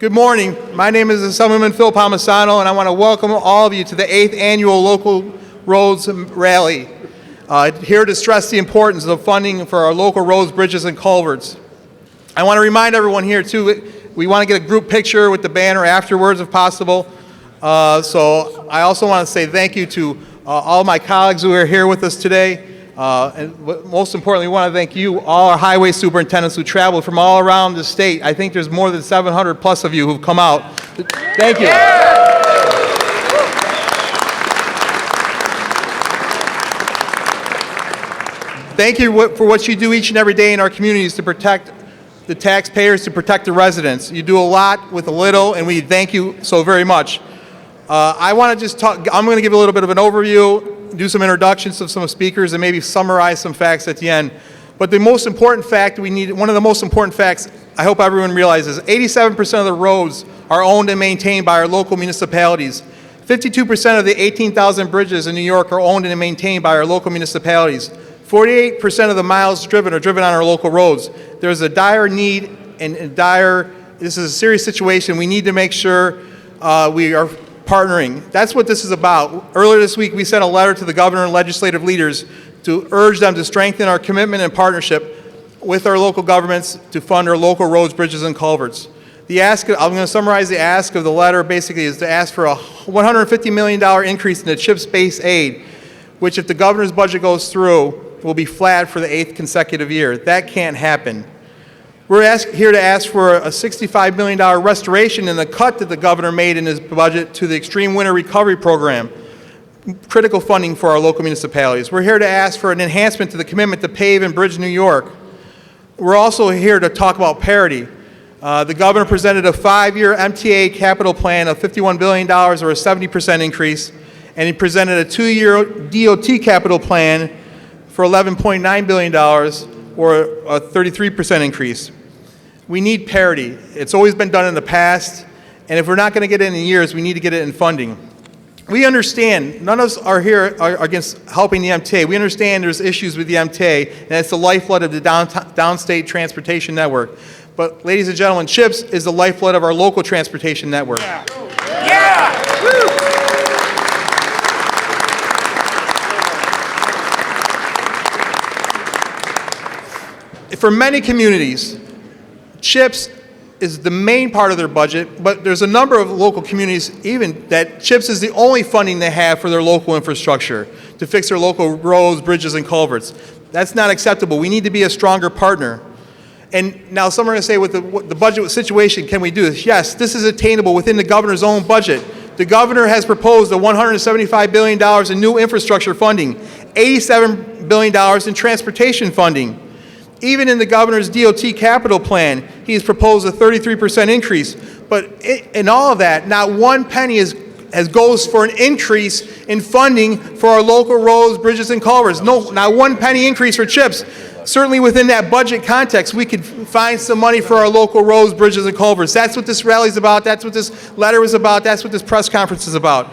Good morning. My name is Assemblyman Phil Palmesano, and I want to welcome all of you to the 8th Annual Local Roads Rally. Here to stress the importance of funding for our local roads, bridges, and culverts. I want to remind everyone here, too, we want to get a group picture with the banner afterwards, if possible. So I also want to say thank you to all my colleagues who are here with us today. And most importantly, we want to thank you, all our highway superintendents who traveled from all around the state. I think there's more than 700 plus of you who've come out. Thank you. Thank you for what you do each and every day in our communities to protect the taxpayers, to protect the residents. You do a lot with a little, and we thank you so very much. I want to just talk, I'm going to give a little bit of an overview, do some introductions of some speakers, and maybe summarize some facts at the end. But the most important fact one of the most important facts I hope everyone realizes, 87% of the roads are owned and maintained by our local municipalities. 52% of the 18,000 bridges in New York are owned and maintained by our local municipalities. 48% of the miles driven are driven on our local roads. There's a dire need and this is a serious situation. We need to make sure we are partnering. That's what this is about. Earlier this week, we sent a letter to the governor and legislative leaders to urge them to strengthen our commitment and partnership with our local governments to fund our local roads, bridges, and culverts. I'm going to summarize the ask of the letter. Basically, is to ask for a $150 million increase in the CHIPS base aid, which, if the governor's budget goes through, will be flat for the 8th consecutive year. That can't happen. We're here to ask for a $65 million restoration in the cut that the governor made in his budget to the Extreme Winter Recovery Program, critical funding for our local municipalities. We're here to ask for an enhancement to the commitment to PAVE and BRIDGE-NY. We're also here to talk about parity. The governor presented a 5-year MTA capital plan of $51 billion, or a 70% increase, and he presented a 2-year DOT capital plan for $11.9 billion, or a 33% increase. We need parity. It's always been done in the past, and if we're not going to get it in years, we need to get it in funding. We understand, none of us are here against helping the MTA. We understand there's issues with the MTA, and it's the lifeblood of the downstate transportation network. But ladies and gentlemen, CHIPS is the lifeblood of our local transportation network. Yeah! For many communities, CHIPS is the main part of their budget, but there's a number of local communities even that CHIPS is the only funding they have for their local infrastructure, to fix their local roads, bridges, and culverts. That's not acceptable. We need to be a stronger partner. And now some are going to say, with the budget situation, can we do this? Yes, this is attainable within the governor's own budget. The governor has proposed a $175 billion in new infrastructure funding, $87 billion in transportation funding. Even in the governor's DOT capital plan, he has proposed a 33% increase. But in all of that, not one penny goes for an increase in funding for our local roads, bridges, and culverts. No, not one penny increase for CHIPS. Certainly within that budget context, we could find some money for our local roads, bridges, and culverts. That's what this rally is about. That's what this letter is about. That's what this press conference is about.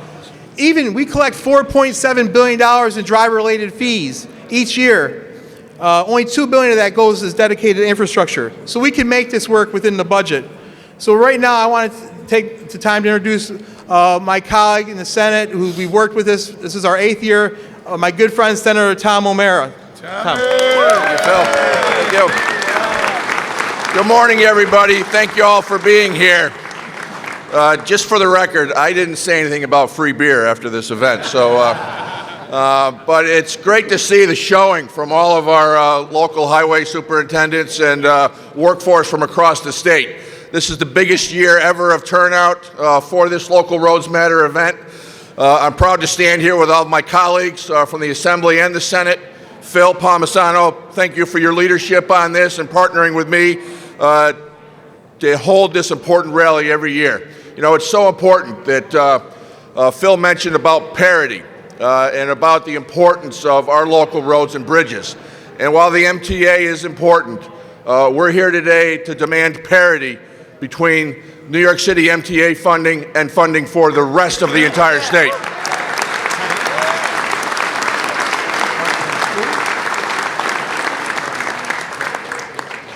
Even we collect $4.7 billion in driver-related fees each year. Only $2 billion of that goes as dedicated infrastructure. So we can make this work within the budget. So right now, I want to take the time to introduce my colleague in the Senate, who we worked with this. This is our 8th year. My good friend, Senator Tom O'Mara. Tom. Thank you, Phil. Thank you. Good morning, everybody. Thank you all for being here. Just for the record, I didn't say anything about free beer after this event, so. But it's great to see the showing from all of our local highway superintendents and workforce from across the state. This is the biggest year ever of turnout for this Local Roads Matter event. I'm proud to stand here with all of my colleagues from the Assembly and the Senate. Phil Palmesano, thank you for your leadership on this and partnering with me to hold this important rally every year. You know, it's so important that Phil mentioned about parity. And about the importance of our local roads and bridges. And while the MTA is important, we're here today to demand parity between New York City MTA funding and funding for the rest of the entire state.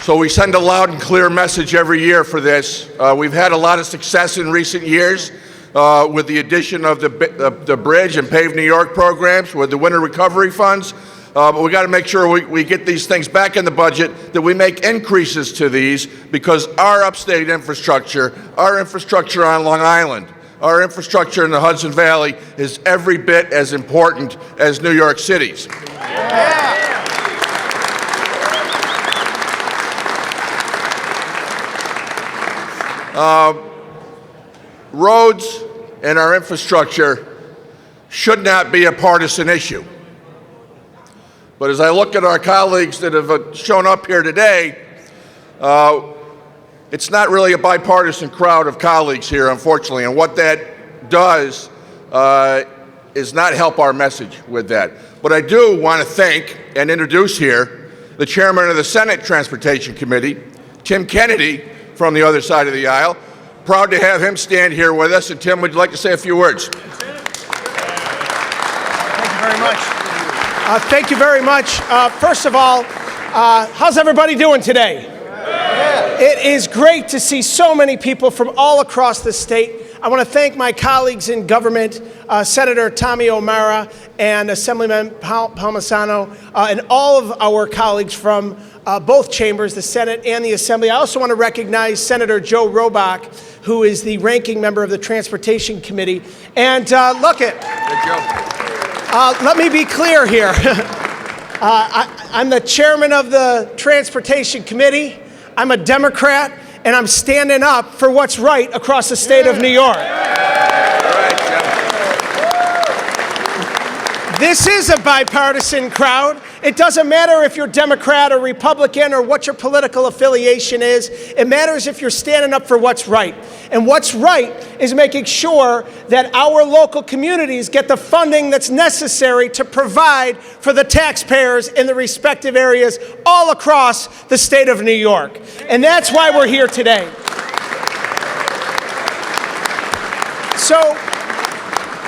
So we send a loud and clear message every year for this. We've had a lot of success in recent years with the addition of the Bridge and PAVE-New York programs with the winter recovery funds. But we got to make sure we get these things back in the budget, that we make increases to these, because our upstate infrastructure, our infrastructure on Long Island, our infrastructure in the Hudson Valley is every bit as important as New York City's. Roads and our infrastructure should not be a partisan issue. But as I look at our colleagues that have shown up here today, it's not really a bipartisan crowd of colleagues here, unfortunately, and what that does is not help our message with that. But I do want to thank and introduce here the chairman of the Senate Transportation Committee, Tim Kennedy, from the other side of the aisle. Proud to have him stand here with us. And Tim, would you like to say a few words? Thank you very much. Thank you very much. First of all, how's everybody doing today? It is great to see so many people from all across the state. I want to thank my colleagues in government, Senator Tommy O'Mara and Assemblyman Palmesano, and all of our colleagues from both chambers, the Senate and the Assembly. I also want to recognize Senator Joe Robach, who is the ranking member of the Transportation Committee. And look it. Let me be clear here. I'm the chairman of the Transportation Committee. I'm a Democrat, and I'm standing up for what's right across the state of New York. This is a bipartisan crowd. It doesn't matter if you're Democrat or Republican or what your political affiliation is. It matters if you're standing up for what's right. And what's right is making sure that our local communities get the funding that's necessary to provide for the taxpayers in the respective areas all across the state of New York. And that's why we're here today. So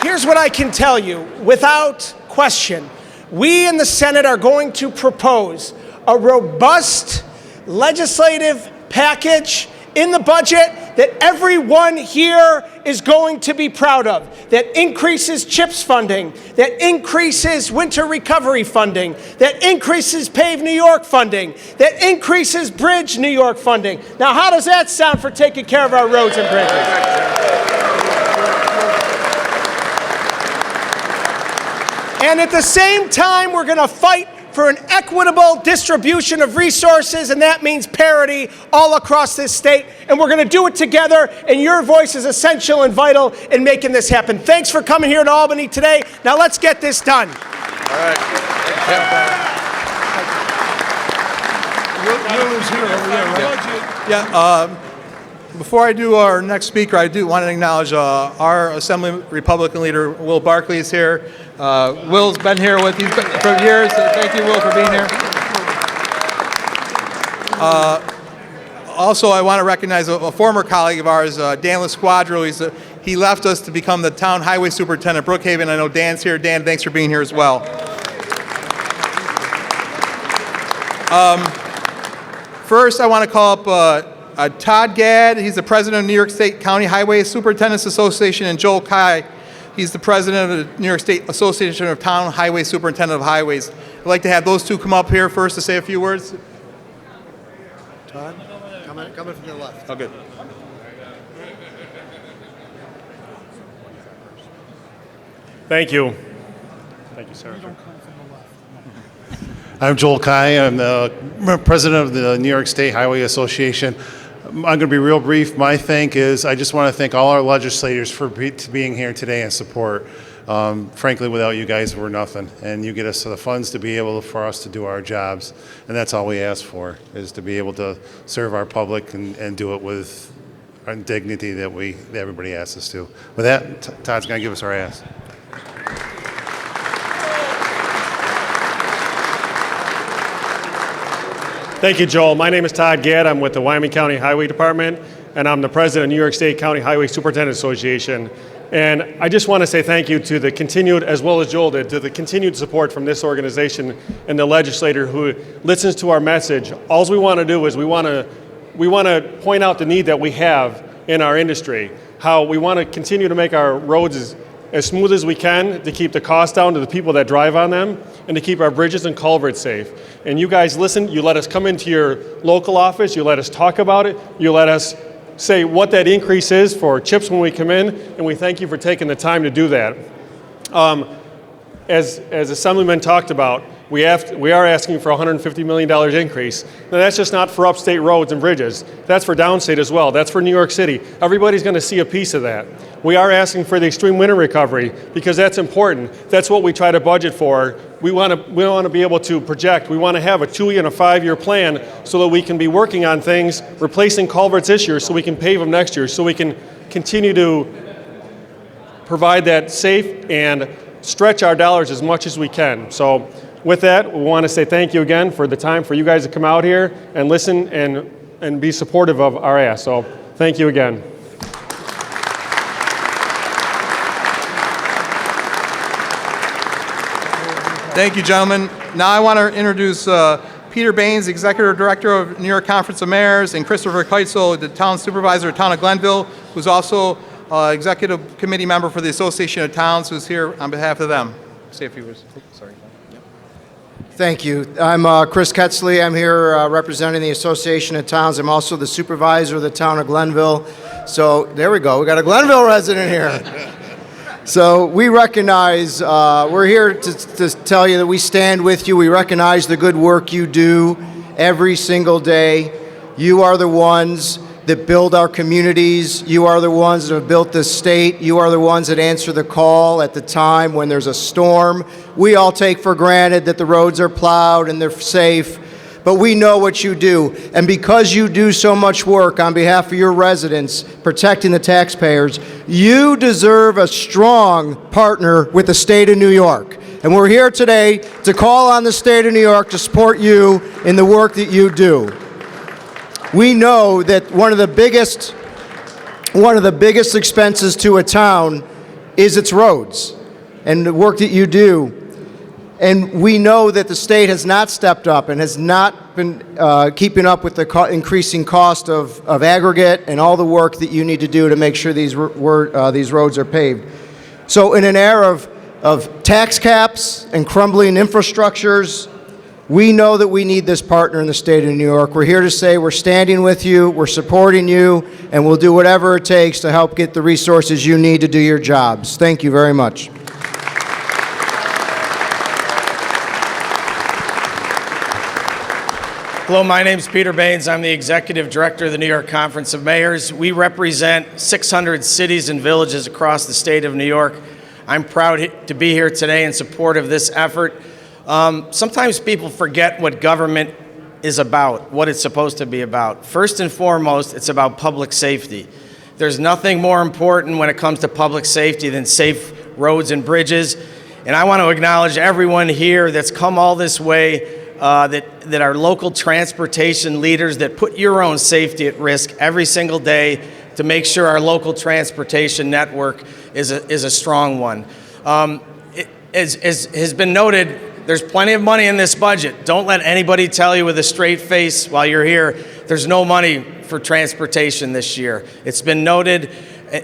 here's what I can tell you without question. We in the Senate are going to propose a robust legislative package in the budget that everyone here is going to be proud of, that increases CHIPS funding, that increases winter recovery funding, that increases PAVE-New York funding, that increases BRIDGE-New York funding. Now, how does that sound for taking care of our roads and bridges? And at the same time, we're going to fight for an equitable distribution of resources, and that means parity all across this state. And we're going to do it together, and your voice is essential and vital in making this happen. Thanks for coming here to Albany today. Now let's get this done. All right. Will is here over there, right? Yeah. Before I do our next speaker, I do want to acknowledge our Assembly Republican leader, Will Barkley, is here. Will's been here with you for years, so thank you, Will, for being here. Also, I want to recognize a former colleague of ours, Dan LaSquadro. He left us to become the town highway superintendent of Brookhaven. I know Dan's here. Dan, thanks for being here as well. First, I want to call up Todd Gadd. He's the president of New York State County Highway Superintendents Association, and Joel Kai. He's the president of the New York State Association of Town Highway Superintendent of Highways. I'd like to have those two come up here first to say a few words. Todd, coming from the left. Oh, good. Thank you. Thank you, sir. I'm Joel Kai. I'm the president of the New York State Highway Association. I'm going to be real brief. My thank is I just want to thank all our legislators for being here today and support. Frankly, without you guys, we're nothing. And you get us the funds to be able for us to do our jobs. And that's all we ask for, is to be able to serve our public and do it with dignity that everybody asks us to. With that, Todd's going to give us our ask. Thank you, Joel. My name is Todd Gadd. I'm with the Wyoming County Highway Department. and I'm the president of New York State County Highway Superintendents Association. And I just want to say thank you to the continued, as well as Joel did, to the continued support from this organization and the legislator who listens to our message. All we want to do is we want to point out the need that we have in our industry, how we want to continue to make our roads as smooth as we can to keep the cost down to the people that drive on them and to keep our bridges and culverts safe. And you guys listen, you let us come into your local office, you let us talk about it, you let us say what that increase is for CHIPS when we come in, and we thank you for taking the time to do that. As Assemblyman talked about, we are asking for a $150 million increase. Now that's just not for upstate roads and bridges. That's for downstate as well. That's for New York City. Everybody's going to see a piece of that. We are asking for the extreme winter recovery because that's important. That's what we try to budget for. We want to be able to project. We want to have a 2- and a 5-year plan so that we can be working on things, replacing culverts this year so we can pave them next year, so we can continue to provide that safe and stretch our dollars as much as we can. So with that, we want to say thank you again for the time for you guys to come out here and listen and be supportive of our ask. So thank you again. Thank you, gentlemen. Now I want to introduce Peter Baines, Executive Director of New York Conference of Mayors, and Christopher Keitzel, the Town Supervisor of Town of Glenville, who's also Executive Committee member for the Association of Towns, who's here on behalf of them. Say a few words. Sorry. Thank you. I'm Chris Ketzley. I'm here representing the Association of Towns. I'm also the supervisor of the Town of Glenville. So there we go. We got a Glenville resident here. So we recognize, we're here to tell you that we stand with you. We recognize the good work you do every single day. You are the ones that build our communities. You are the ones that have built this state. You are the ones that answer the call at the time when there's a storm. We all take for granted that the roads are plowed and they're safe, but we know what you do. And because you do so much work on behalf of your residents, protecting the taxpayers, you deserve a strong partner with the state of New York. And we're here today to call on the state of New York to support you in the work that you do. We know that one of the biggest expenses to a town is its roads and the work that you do. And we know that the state has not stepped up and has not been keeping up with the increasing cost of aggregate and all the work that you need to do to make sure these roads are paved. So in an era of tax caps and crumbling infrastructures, we know that we need this partner in the state of New York. We're here to say we're standing with you, we're supporting you, and we'll do whatever it takes to help get the resources you need to do your jobs. Thank you very much. Hello, my name is Peter Baines. I'm the Executive Director of the New York Conference of Mayors. We represent 600 cities and villages across the state of New York. I'm proud to be here today in support of this effort. Sometimes people forget what government is about, what it's supposed to be about. First and foremost, it's about public safety. There's nothing more important when it comes to public safety than safe roads and bridges. And I want to acknowledge everyone here that's come all this way, that are local transportation leaders that put your own safety at risk every single day to make sure our local transportation network is a strong one. As has been noted, there's plenty of money in this budget. Don't let anybody tell you with a straight face while you're here, there's no money for transportation this year. It's been noted,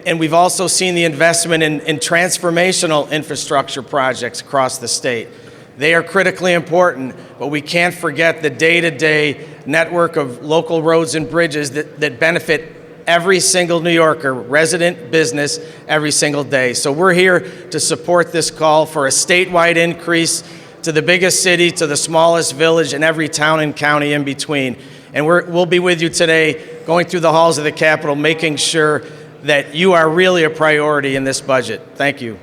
and we've also seen the investment in transformational infrastructure projects across the state. They are critically important, but we can't forget the day-to-day network of local roads and bridges that benefit every single New Yorker, resident, business, every single day. So we're here to support this call for a statewide increase to the biggest city, to the smallest village, and every town and county in between. And we'll be with you today, going through the halls of the Capitol, making sure that you are really a priority in this budget. Thank you.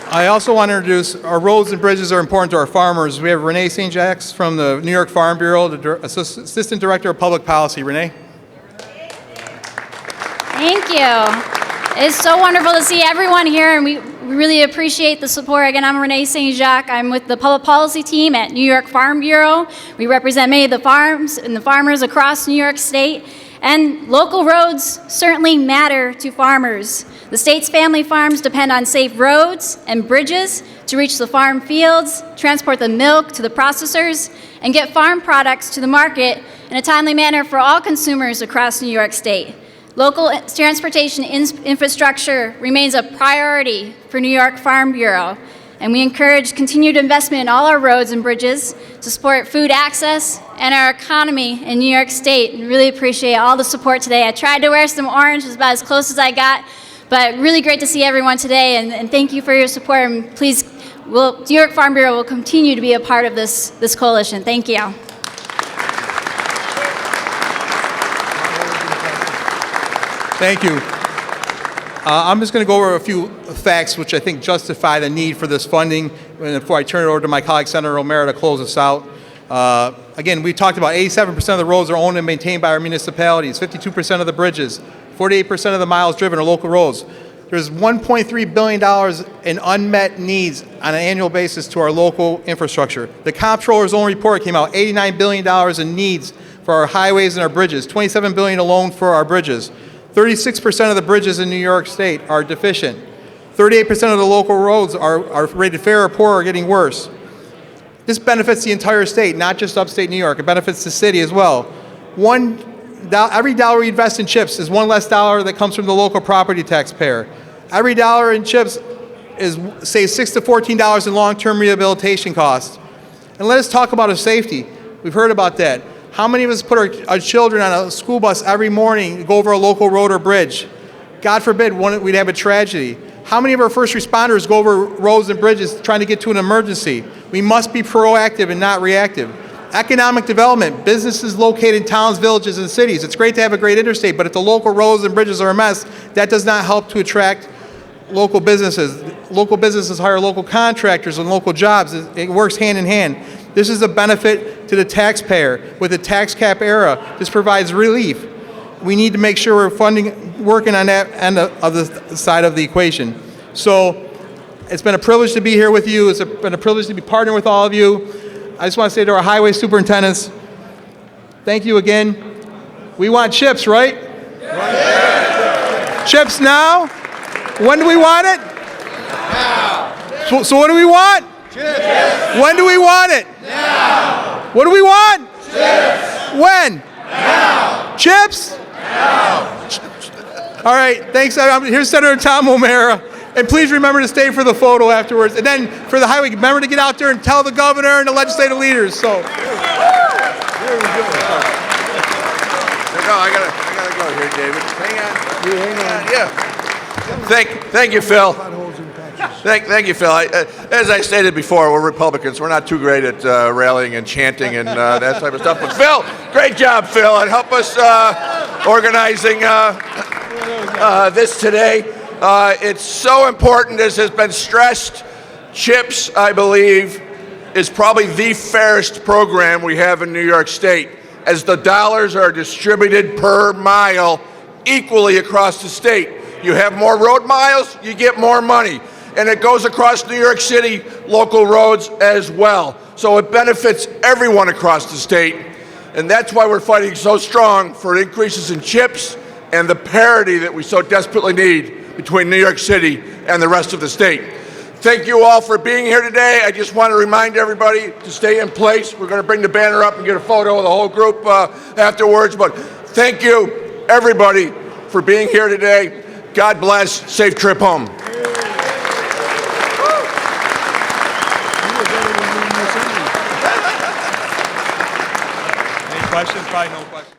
I also want to introduce, our roads and bridges are important to our farmers. We have Renee St. Jacques from the New York Farm Bureau, the Assistant Director of Public Policy. Renee? Thank you. It's so wonderful to see everyone here, and We really appreciate the support. Again, I'm Renee St. Jacques. I'm with the public policy team at New York Farm Bureau. We represent many of the farms and the farmers across New York State. And local roads certainly matter to farmers. The state's family farms depend on safe roads and bridges to reach the farm fields, transport the milk to the processors, and get farm products to the market in a timely manner for all consumers across New York State. Local transportation infrastructure remains a priority for New York Farm Bureau, and we encourage continued investment in all our roads and bridges to support food access and our economy in New York State. We really appreciate all the support today. I tried to wear some orange, was about as close as I got, but really great to see everyone today, and thank you for your support, and please, New York Farm Bureau will continue to be a part of this coalition. Thank you. Thank you. I'm just going to go over a few facts which I think justify the need for this funding before I turn it over to my colleague Senator O'Mara to close us out. Again, we talked about 87% of the roads are owned and maintained by our municipalities, 52% of the bridges, 48% of the miles driven are local roads. There's $1.3 billion in unmet needs on an annual basis to our local infrastructure. The Comptroller's own report came out, $89 billion in needs for our highways and our bridges, $27 billion alone for our bridges. 36% of the bridges in New York State are deficient. 38% of the local roads are rated fair or poor or getting worse. This benefits the entire state, not just upstate New York. It benefits the city as well. Every dollar we invest in CHIPS is one less dollar that comes from the local property taxpayer. Every dollar in CHIPS saves $6 to $14 in long-term rehabilitation costs. And let us talk about safety. We've heard about that. How many of us put our children on a school bus every morning to go over a local road or bridge? God forbid we'd have a tragedy. How many of our first responders go over roads and bridges trying to get to an emergency? We must be proactive and not reactive. Economic development, businesses located in towns, villages, and cities. It's great to have a great interstate, but if the local roads and bridges are a mess, that does not help to attract local businesses. Local businesses hire local contractors and local jobs. It works hand in hand. This is a benefit to the taxpayer. With the tax cap era, this provides relief. We need to make sure we're working on that end of the side of the equation. So it's been a privilege to be here with you. It's been a privilege to be partnering with all of you. I just want to say to our highway superintendents, thank you again. We want CHIPS, right? Yeah. CHIPS now? When do we want it? Now. So what do we want? CHIPS. When do we want it? Now. What do we want? CHIPS. When? Now. CHIPS? Now. All right, thanks. Here's Senator Tom O'Mara. And please remember to stay for the photo afterwards. And then for the highway, remember to get out there and tell the governor and the legislative leaders. So. There we go. No, I gotta go here, David. Hang on. You hang on. Yeah. Thank you, Phil. Thank you, Phil. As I stated before, we're Republicans. We're not too great at rallying and chanting and that type of stuff. But Phil, great job, Phil, and help us organizing this today. It's so important, as has been stressed. CHIPS, I believe, is probably the fairest program we have in New York State, as the dollars are distributed per mile equally across the state. You have more road miles, you get more money. And it goes across New York City local roads as well. So it benefits everyone across the state. And that's why we're fighting so strong for increases in CHIPS and the parity that we so desperately need between New York City and the rest of the state. Thank you all for being here today. I just want to remind everybody to stay in place. We're going to bring the banner up and get a photo of the whole group afterwards. But thank you, everybody, for being here today. God bless. Safe trip home. Any questions? Probably no questions.